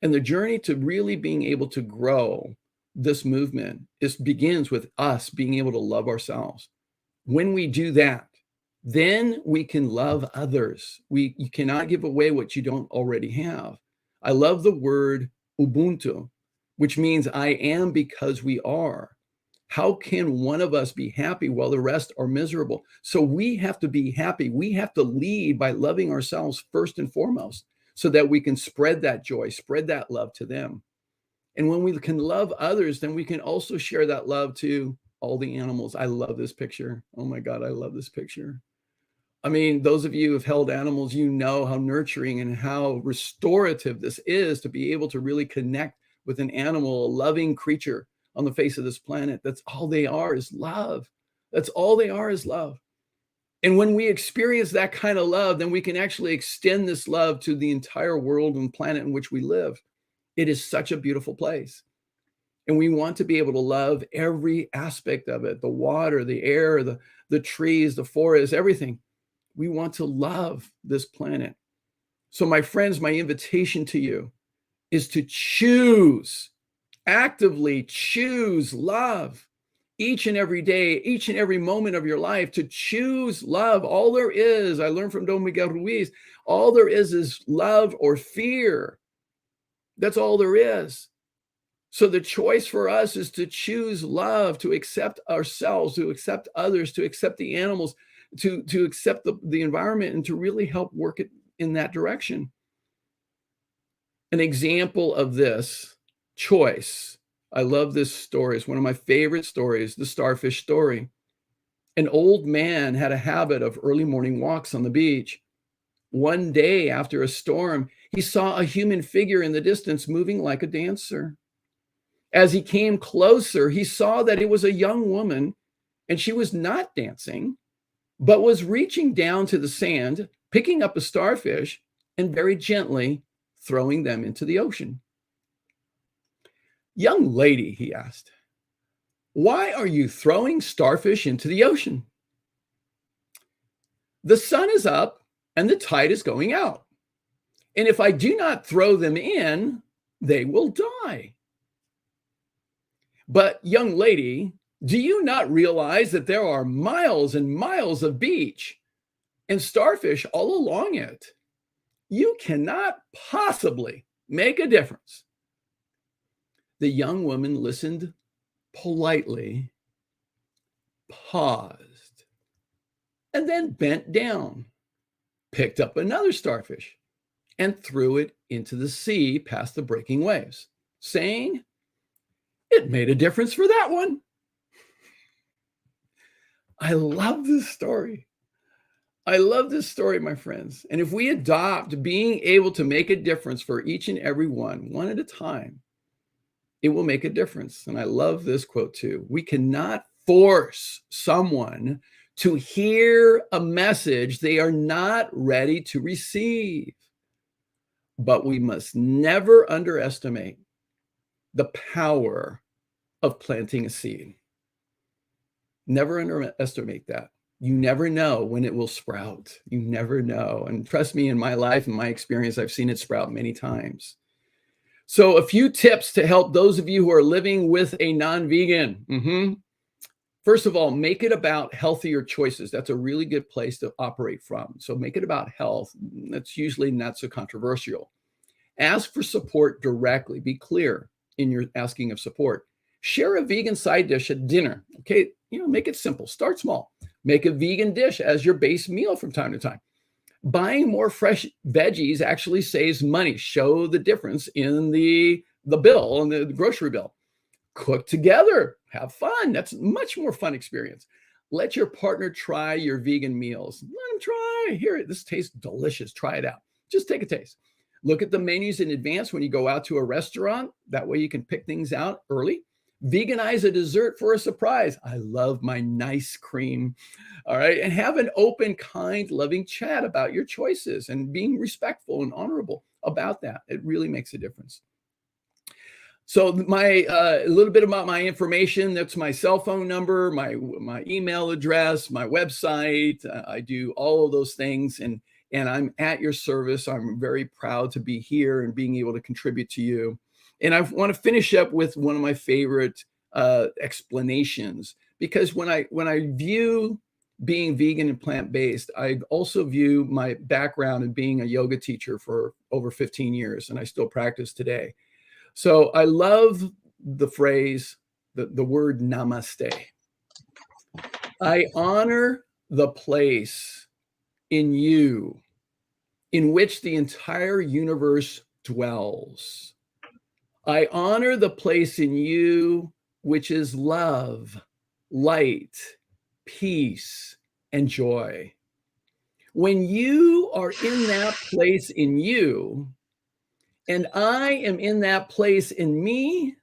And the journey to really being able to grow this movement begins with us being able to love ourselves. When we do that, then we can love others. You cannot give away what you don't already have. I love the word Ubuntu, which means I am because we are. How can one of us be happy while the rest are miserable? So we have to be happy. We have to lead by loving ourselves first and foremost, so that we can spread that joy, spread that love to them. And when we can love others, then we can also share that love to all the animals. I love this picture. Oh my God, I love this picture. I mean, those of you who have held animals, you know how nurturing and how restorative this is to be able to really connect with an animal, a loving creature on the face of this planet. That's all they are, is love. That's all they are, is love. And when we experience that kind of love, then we can actually extend this love to the entire world and planet in which we live. It is such a beautiful place. And we want to be able to love every aspect of it, the water, the air, the trees, the forest, everything. We want to love this planet. So my friends, my invitation to you is to choose, actively choose love each and every day, each and every moment of your life, to choose love. All there is, I learned from Don Miguel Ruiz, all there is love or fear. That's all there is. So the choice for us is to choose love, to accept ourselves, to accept others, to accept the animals, to accept the environment, and to really help work it in that direction. An example of this choice, I love this story. It's one of my favorite stories, the starfish story. An old man had a habit of early morning walks on the beach. One day after a storm, he saw a human figure in the distance moving like a dancer. As he came closer, he saw that it was a young woman, and she was not dancing, but was reaching down to the sand, picking up a starfish, and very gently throwing them into the ocean. "Young lady," he asked, "why are you throwing starfish into the ocean?" "The sun is up and the tide is going out. And if I do not throw them in, they will die." "But young lady, do you not realize that there are miles and miles of beach and starfish all along it? You cannot possibly make a difference." The young woman listened politely, paused, and then bent down, picked up another starfish, and threw it into the sea past the breaking waves, saying, "It made a difference for that one." I love this story. I love this story, my friends. And if we adopt being able to make a difference for each and every one at a time, it will make a difference. And I love this quote too. We cannot force someone to hear a message they are not ready to receive. But we must never underestimate the power of planting a seed. Never underestimate that. You never know when it will sprout. You never know. And trust me, in my life and my experience, I've seen it sprout many times. So a few tips to help those of you who are living with a non-vegan. First of all, make it about healthier choices. That's a really good place to operate from. So make it about health. That's usually not so controversial. Ask for support directly. Be clear in your asking of support. Share a vegan side dish at dinner. Okay, make it simple. Start small. Make a vegan dish as your base meal from time to time. Buying more fresh veggies actually saves money. Show the difference in the bill, in the grocery bill. Cook together. Have fun. That's a much more fun experience. Let your partner try your vegan meals. Let them try. Here, this tastes delicious. Try it out. Just take a taste. Look at the menus in advance when you go out to a restaurant. That way you can pick things out early. Veganize a dessert for a surprise. I love my nice cream. All right. And have an open, kind, loving chat about your choices and being respectful and honorable about that. It really makes a difference. So a little bit about my information. That's my cell phone number, my email address, my website. I do all of those things. And and I'm at your service. I'm very proud to be here and being able to contribute to you. And I want to finish up with one of my favorite explanations, because when I view being vegan and plant-based, I also view my background in being a yoga teacher for over 15 years, and I still practice today. So I love the phrase, the word namaste. I honor the place in you in which the entire universe dwells. I honor the place in you which is love, light, peace, and joy. When you are in that place in you, and I am in that place in me,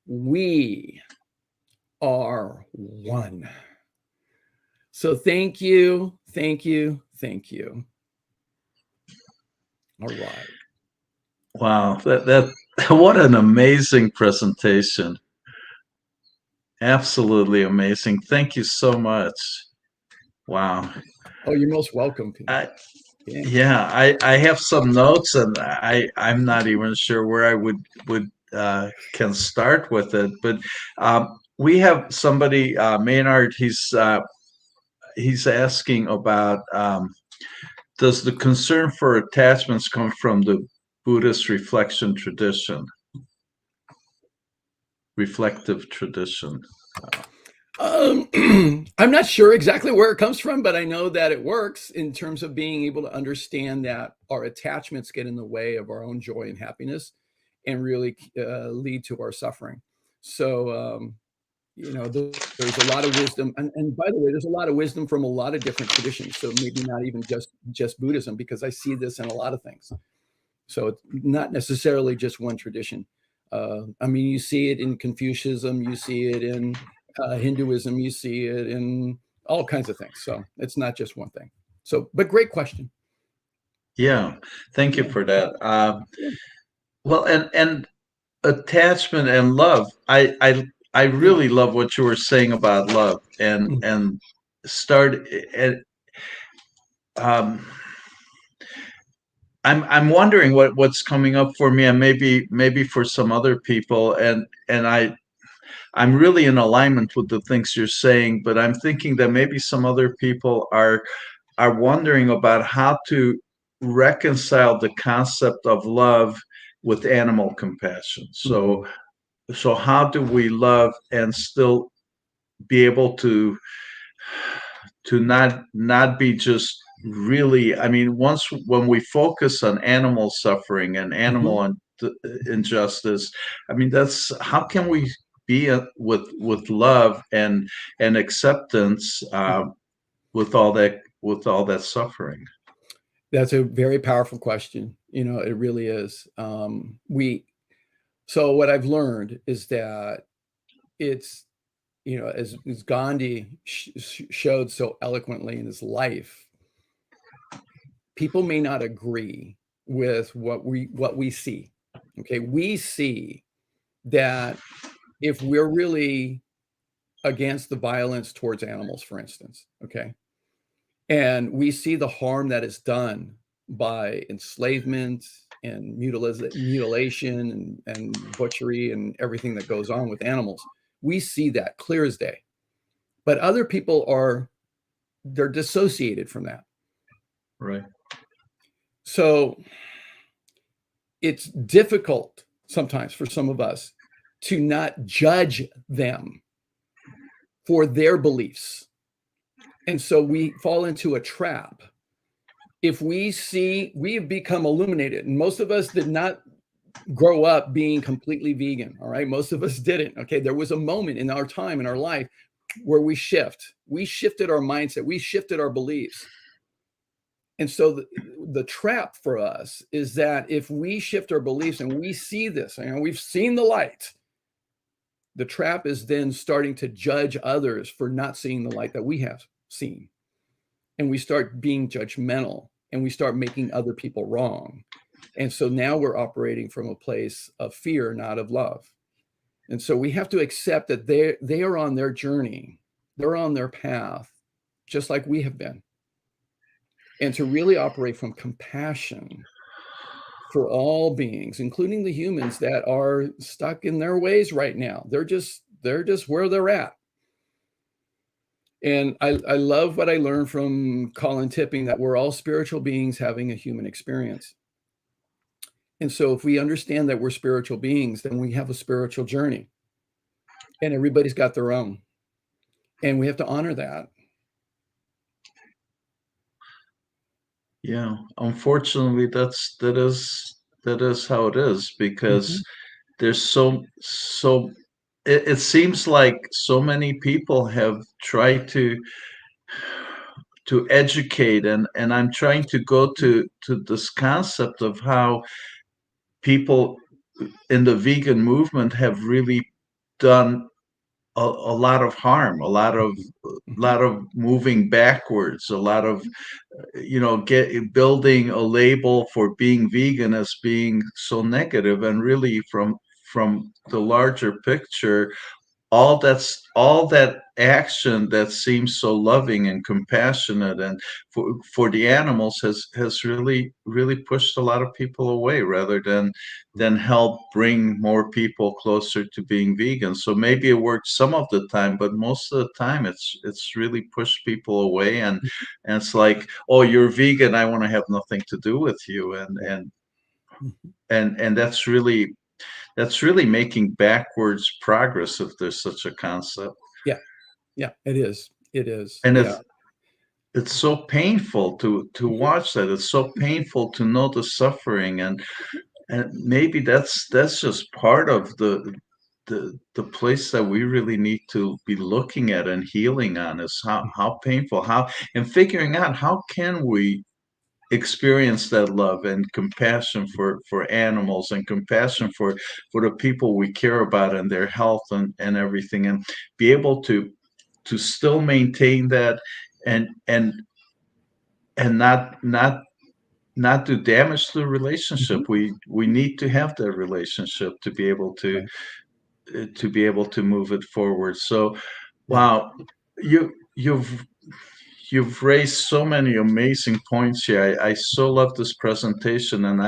we are one. So thank you, thank you, thank you. All right. Wow, that what an amazing presentation. Absolutely amazing. Thank you so much. Wow. Oh, you're most welcome. Yeah, I have some notes, and I'm not even sure where I would can start with it. But we have somebody, Maynard. He's asking about, does the concern for attachments come from the Buddhist reflective tradition? I'm not sure exactly where it comes from, but I know that it works in terms of being able to understand that our attachments get in the way of our own joy and happiness, and really lead to our suffering. So, there's a lot of wisdom, and by the way, there's a lot of wisdom from a lot of different traditions. So maybe not even just Buddhism, because I see this in a lot of things. So it's not necessarily just one tradition. I mean, you see it in Confucianism, you see it in Hinduism, you see it in all kinds of things. So it's not just one thing. So, but great question. Yeah, thank you for that. Well, and attachment and love. I really love what you were saying about love, and start and I'm wondering what's coming up for me, and maybe for some other people, and I'm really in alignment with the things you're saying, but I'm thinking that maybe some other people are wondering about how to reconcile the concept of love with animal compassion. So how do we love and still be able to not be just really, I mean, once when we focus on animal suffering and animal injustice, I mean, that's how can we be with love and acceptance with all that suffering? That's a very powerful question. It really is. So what I've learned is that it's, as Gandhi showed so eloquently in his life, people may not agree with what we see. Okay, we see that if we're really against the violence towards animals, for instance, okay, and we see the harm that is done by enslavement and mutilation and butchery and everything that goes on with animals, we see that clear as day. But other people they're dissociated from that. Right. So it's difficult sometimes for some of us to not judge them for their beliefs. And so we fall into a trap. If we have become illuminated, and most of us did not grow up being completely vegan. All right. Most of us didn't. Okay. There was a moment in our time, in our life, where we shifted our mindset, we shifted our beliefs. And so the trap for us is that if we shift our beliefs and we see this, we've seen the light, the trap is then starting to judge others for not seeing the light that we have seen. And we start being judgmental, and we start making other people wrong. And so now we're operating from a place of fear, not of love. And so we have to accept that they are on their journey. They're on their path, just like we have been. and to really operate from compassion for all beings, including the humans that are stuck in their ways right now. They're just where they're at. And I love what I learned from Colin Tipping, that we're all spiritual beings having a human experience. And so if we understand that we're spiritual beings, then we have a spiritual journey. And everybody's got their own. And we have to honor that. Yeah, unfortunately, that is how it is Mhm. because there's so it seems like so many people have tried to educate, and I'm trying to go to this concept of how people in the vegan movement have really done a lot of harm, Mhm. lot of moving backwards, a lot of get building a label for being vegan as being so negative, and really from the larger picture, all that action that seems so loving and compassionate and for the animals has really pushed a lot of people away, rather than help bring more people closer to being vegan. So maybe it worked some of the time, but most of the time it's really pushed people away, and it's like, oh, you're vegan, I want to have nothing to do with you, Yeah. Mhm. and that's really making backwards progress, if there's such a concept. Yeah. Yeah. It is. It is. And Yeah. it's so painful to Mhm. watch that. It's so painful to know the suffering, and maybe that's just part of the place that we really need to be looking at and healing on, is how painful, how, and figuring out how can we experience that love and compassion for animals, and compassion for the people we care about and their health and everything, and be able to still maintain that, and and not do damage to the relationship. Mhm. We need to have that relationship to be able Right. to move it forward. So Right. wow, you you've raised so many amazing points here. I so love this presentation, and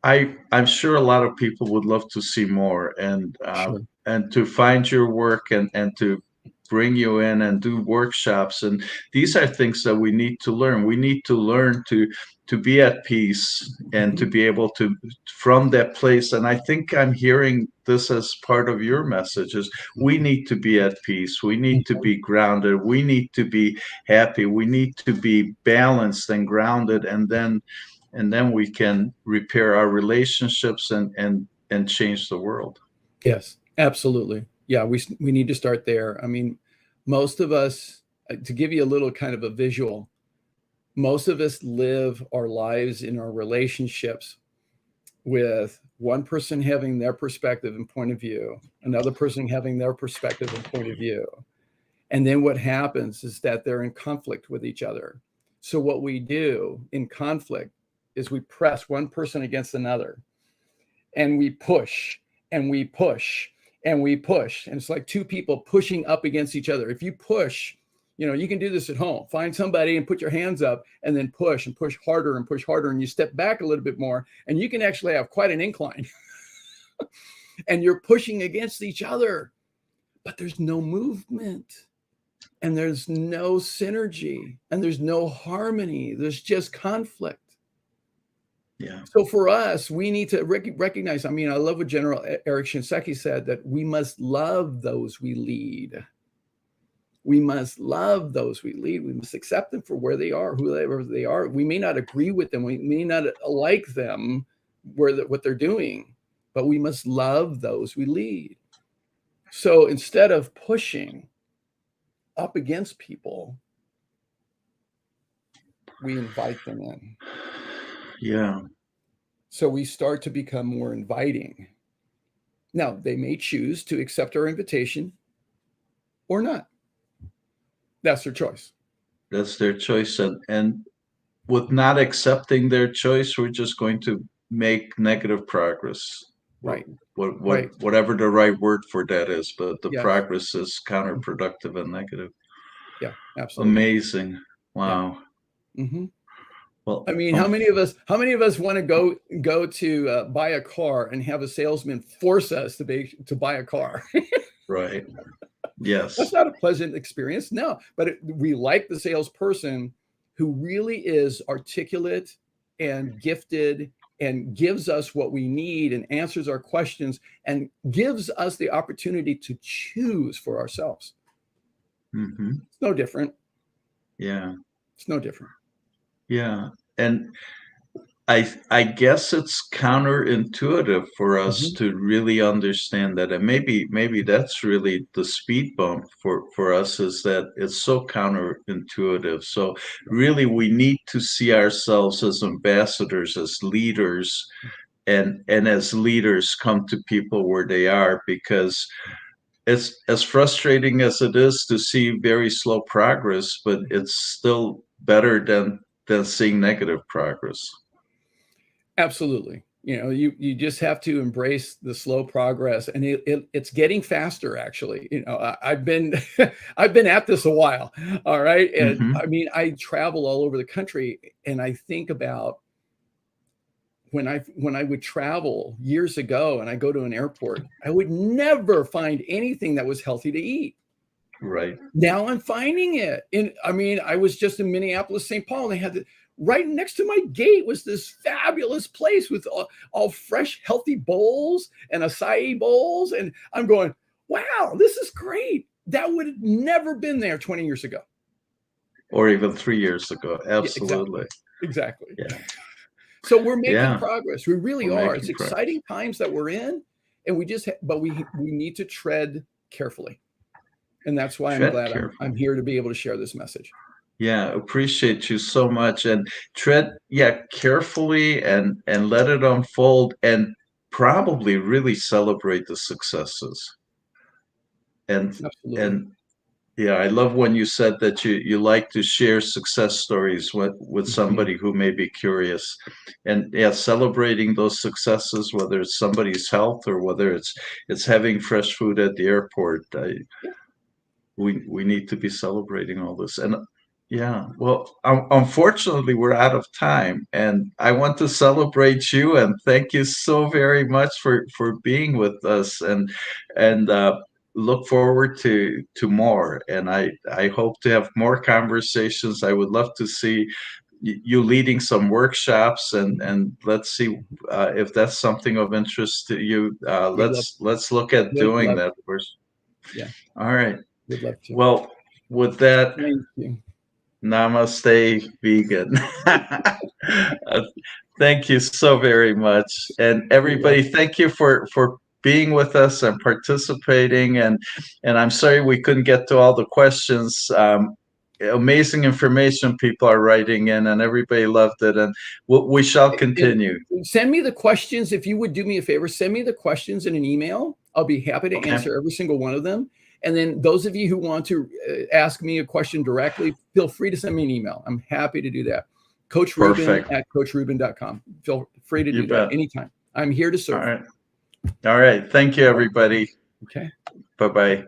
I'm sure a lot of people would love to see more, Sure. and to find your work, and to bring you in and do workshops. And these are things that we need to learn. We need to learn to be at peace, and to Mhm. be able to, from that place. And I think I'm hearing this as part of your message, is we Mhm. need to be at peace. We need to Mhm. be grounded. We need to be happy. We need to be balanced and grounded, and then we can repair our relationships, and change the world. Yes, absolutely. Yeah, we need to start there. I mean, most of us, to give you a little kind of a visual, most of us live our lives in our relationships with one person having their perspective and point of view, another person having their perspective and point of view. And then what happens is that they're in conflict with each other. So what we do in conflict is we press one person against another, and we push and we push and we push. And it's like two people pushing up against each other. If you push, you can do this at home. Find somebody and put your hands up, and then push and push harder and push harder. And you step back a little bit more, and you can actually have quite an incline. And you're pushing against each other, but there's no movement, and there's no synergy, and there's no harmony. There's just conflict. Yeah, So for us, we need to recognize. I mean, I love what General Eric Shinseki said, that we must love those we lead. We must love those we lead. We must accept them for where they are, whoever they are. We may not agree with them. We may not like them, what they're doing, but we must love those we lead. So instead of pushing up against people, we invite them in. yeah, So we start to become more inviting. Now, they may choose to accept our invitation or not. That's their choice. that's their choice, and with not accepting their choice, we're just going to make negative progress. Right. Right. Whatever the right word for that is, but the Yes. progress is counterproductive and negative. Yeah. Absolutely. Amazing. Yeah. Wow. Hmm. Well, I mean, how many of us want to go to buy a car and have a salesman force us to buy a car? right. That's Yes. not a pleasant experience. No, but we like the salesperson who really is articulate and gifted and gives us what we need and answers our questions and gives us the opportunity to choose for ourselves. Hmm. It's no different. Yeah. It's no different. Yeah. And I guess it's counterintuitive for us Mhm. to really understand that, and maybe that's really the speed bump for us, is that it's so counterintuitive. So really, we need to see ourselves as ambassadors, as leaders, and as leaders come to people where they are, because it's as frustrating as it is to see very slow progress, but it's still better than seeing negative progress. Absolutely. You just have to embrace the slow progress, and it's getting faster. Actually, I've been I've been at this a while. All right, and Hmm. I mean, I travel all over the country, and I think about when I would travel years ago, and I go to an airport, I would never find anything that was healthy to eat. Right. Now I'm finding it. And I mean, I was just in Minneapolis, St. Paul, and they had right next to my gate was this fabulous place with all fresh, healthy bowls and acai bowls. And I'm going, wow, this is great. That would have never been there 20 years ago. Or even 3 years ago. Yeah, exactly. Absolutely. Exactly. Yeah. So we're making Yeah. progress. We really We're are. It's making progress. exciting times that we're in, and but we need to tread carefully. And that's why I'm Tread glad I'm carefully. here to be able to share this message. Yeah, appreciate you so much. And tread, yeah, carefully, and let it unfold, and probably really celebrate the successes. And Absolutely. and yeah, I love when you said that you like to share success stories with Mhm. somebody who may be curious. And yeah, celebrating those successes, whether it's somebody's health or whether it's having fresh food at the airport. Yeah. We need to be celebrating all this. And yeah, well, unfortunately, we're out of time, and I want to celebrate you and thank you so very much for being with us, and look forward to more. And I hope to have more conversations. I would love to see you leading some workshops, and let's see if that's something of interest to you. Would love Let's look at would doing love that to. first. Yeah, All right. would love to. Well, with that, Thank you. namaste, vegan. Uh, Thank you so very much, and You're everybody, welcome. thank you for being with us and participating. And I'm sorry we couldn't get to all the questions. Amazing information people are writing in, and everybody loved it. And we shall continue. And send me the questions. If you would do me a favor, send me the questions in an email. I'll be happy to Okay. answer every single one of them. And then those of you who want to ask me a question directly, feel free to send me an email. I'm happy to do that. Coach Ruben Perfect. at coachruben.com. Feel free to You do that bet. anytime. I'm here to All serve. right. All right. Thank you, everybody. Okay. Bye bye.